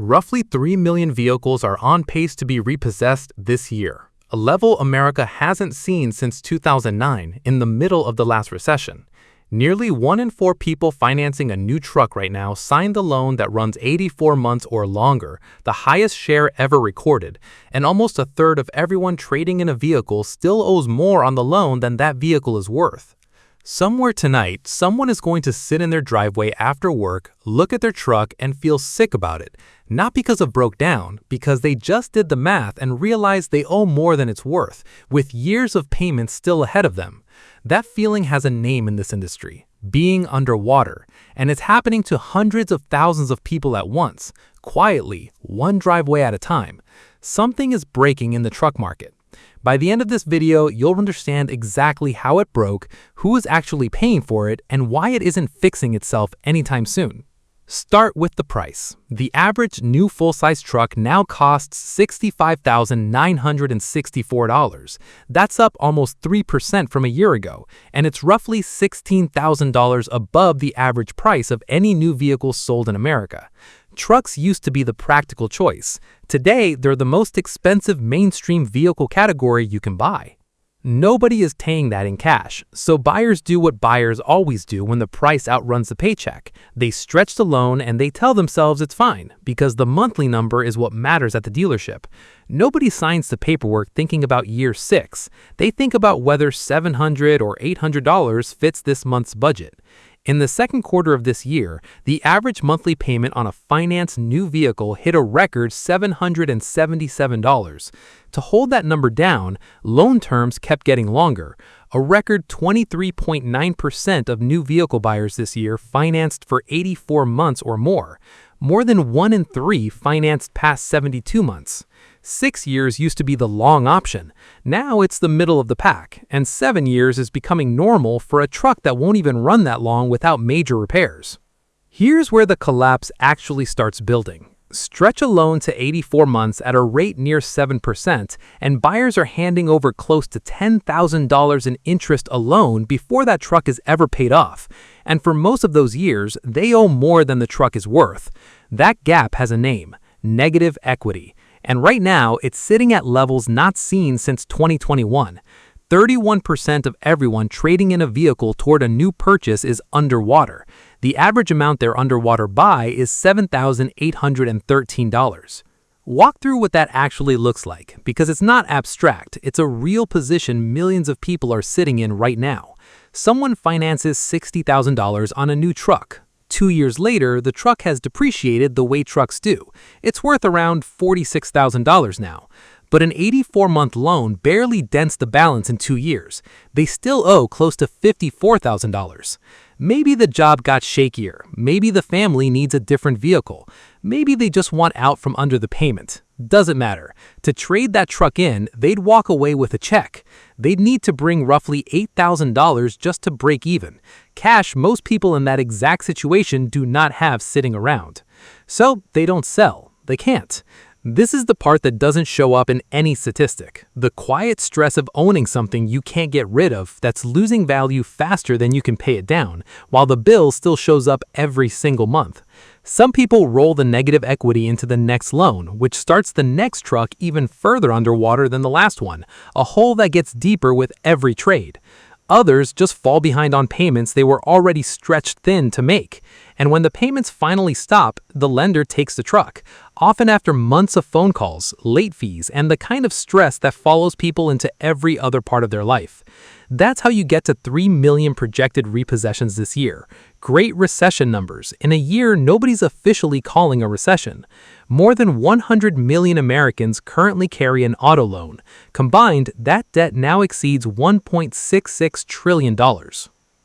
Roughly 3 million vehicles are on pace to be repossessed this year, a level America hasn't seen since 2009 in the middle of the last recession. Nearly 1 in 4 people financing a new truck right now signed the loan that runs 84 months or longer, the highest share ever recorded, and almost a third of everyone trading in a vehicle still owes more on the loan than that vehicle is worth. Somewhere tonight, someone is going to sit in their driveway after work, look at their truck, and feel sick about it. Not because it broke down, because they just did the math and realized they owe more than it's worth, with years of payments still ahead of them. That feeling has a name in this industry: being underwater, and it's happening to hundreds of thousands of people at once, quietly, one driveway at a time. Something is breaking in the truck market. By the end of this video, you'll understand exactly how it broke, who is actually paying for it, and why it isn't fixing itself anytime soon. Start with the price. The average new full-size truck now costs $65,964. That's up almost 3% from a year ago, and it's roughly $16,000 above the average price of any new vehicle sold in America. Trucks used to be the practical choice. Today, they're the most expensive mainstream vehicle category you can buy. Nobody is paying that in cash, so buyers do what buyers always do when the price outruns the paycheck. They stretch the loan and they tell themselves it's fine, because the monthly number is what matters at the dealership. Nobody signs the paperwork thinking about year 6. They think about whether $700 or $800 fits this month's budget. In the second quarter of this year, the average monthly payment on a financed new vehicle hit a record $777. To hold that number down, loan terms kept getting longer. A record 23.9% of new vehicle buyers this year financed for 84 months or more. More than 1 in 3 financed past 72 months. 6 years used to be the long option. Now it's the middle of the pack, and 7 years is becoming normal for a truck that won't even run that long without major repairs. Here's where the collapse actually starts building. Stretch a loan to 84 months at a rate near 7%, and buyers are handing over close to $10,000 in interest alone before that truck is ever paid off. And for most of those years, they owe more than the truck is worth. That gap has a name: negative equity. And right now, it's sitting at levels not seen since 2021. 31% of everyone trading in a vehicle toward a new purchase is underwater. The average amount they're underwater by is $7,813. Walk through what that actually looks like, because it's not abstract, it's a real position millions of people are sitting in right now. Someone finances $60,000 on a new truck. 2 years later, the truck has depreciated the way trucks do. It's worth around $46,000 now. But an 84-month loan barely dents the balance in 2 years. They still owe close to $54,000. Maybe the job got shakier. Maybe the family needs a different vehicle. Maybe they just want out from under the payment. Doesn't matter. To trade that truck in, they'd walk away with a check. They'd need to bring roughly $8,000 just to break even. Cash most people in that exact situation do not have sitting around. So they don't sell. They can't. This is the part that doesn't show up in any statistic. The quiet stress of owning something you can't get rid of that's losing value faster than you can pay it down, while the bill still shows up every single month. Some people roll the negative equity into the next loan, which starts the next truck even further underwater than the last one, a hole that gets deeper with every trade. Others just fall behind on payments they were already stretched thin to make. And when the payments finally stop, the lender takes the truck, often after months of phone calls, late fees, and the kind of stress that follows people into every other part of their life. That's how you get to 3 million projected repossessions this year. Great recession numbers in a year nobody's officially calling a recession. More than 100 million Americans currently carry an auto loan. Combined, that debt now exceeds $1.66 trillion.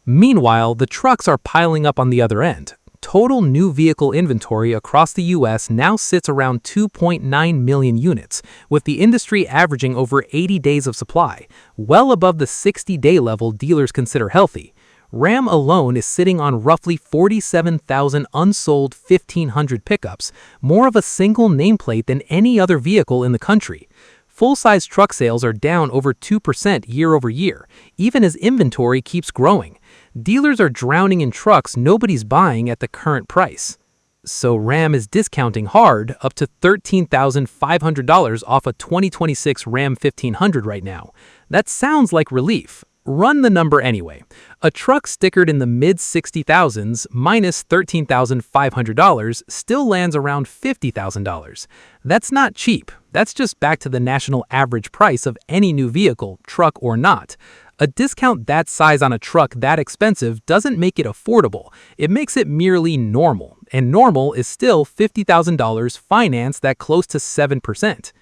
Meanwhile, the trucks are piling up on the other end. Total new vehicle inventory across the U.S. now sits around 2.9 million units, with the industry averaging over 80 days of supply, well above the 60-day level dealers consider healthy. Ram alone is sitting on roughly 47,000 unsold 1,500 pickups, more of a single nameplate than any other vehicle in the country. Full-size truck sales are down over 2% year over year, even as inventory keeps growing. Dealers are drowning in trucks nobody's buying at the current price. So Ram is discounting hard, up to $13,500 off a 2026 Ram 1500 right now. That sounds like relief. Run the number anyway. A truck stickered in the mid-60,000s minus $13,500 still lands around $50,000. That's not cheap. That's just back to the national average price of any new vehicle, truck or not. A discount that size on a truck that expensive doesn't make it affordable. It makes it merely normal. And normal is still $50,000 financed that close to 7%.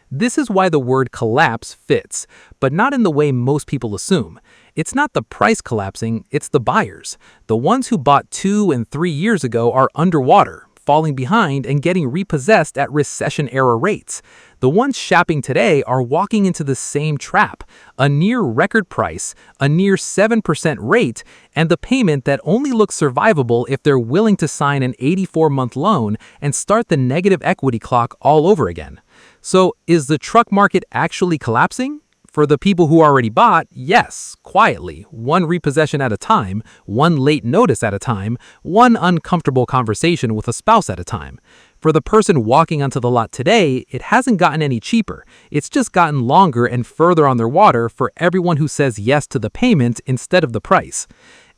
This is why the word collapse fits, but not in the way most people assume. It's not the price collapsing, it's the buyers. The ones who bought 2 and 3 years ago are underwater, falling behind and getting repossessed at recession-era rates. The ones shopping today are walking into the same trap, a near record price, a near 7% rate, and the payment that only looks survivable if they're willing to sign an 84-month loan and start the negative equity clock all over again. So, is the truck market actually collapsing? For the people who already bought, yes, quietly, one repossession at a time, one late notice at a time, one uncomfortable conversation with a spouse at a time. For the person walking onto the lot today, it hasn't gotten any cheaper. It's just gotten longer and further on their water for everyone who says yes to the payment instead of the price.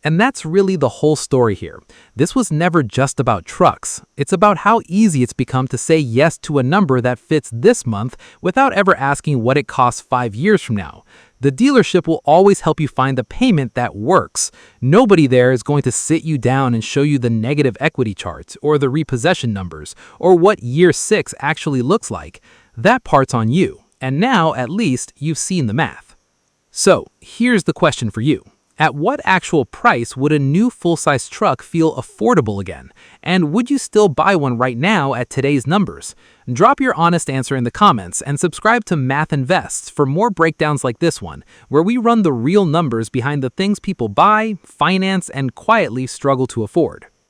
And that's really the whole story here. This was never just about trucks. It's about how easy it's become to say yes to a number that fits this month without ever asking what it costs 5 years from now. The dealership will always help you find the payment that works. Nobody there is going to sit you down and show you the negative equity charts or the repossession numbers or what year 6 actually looks like. That part's on you. And now, at least, you've seen the math. So, here's the question for you. At what actual price would a new full-size truck feel affordable again? And would you still buy one right now at today's numbers? Drop your honest answer in the comments and subscribe to Math Invests for more breakdowns like this one, where we run the real numbers behind the things people buy, finance, and quietly struggle to afford.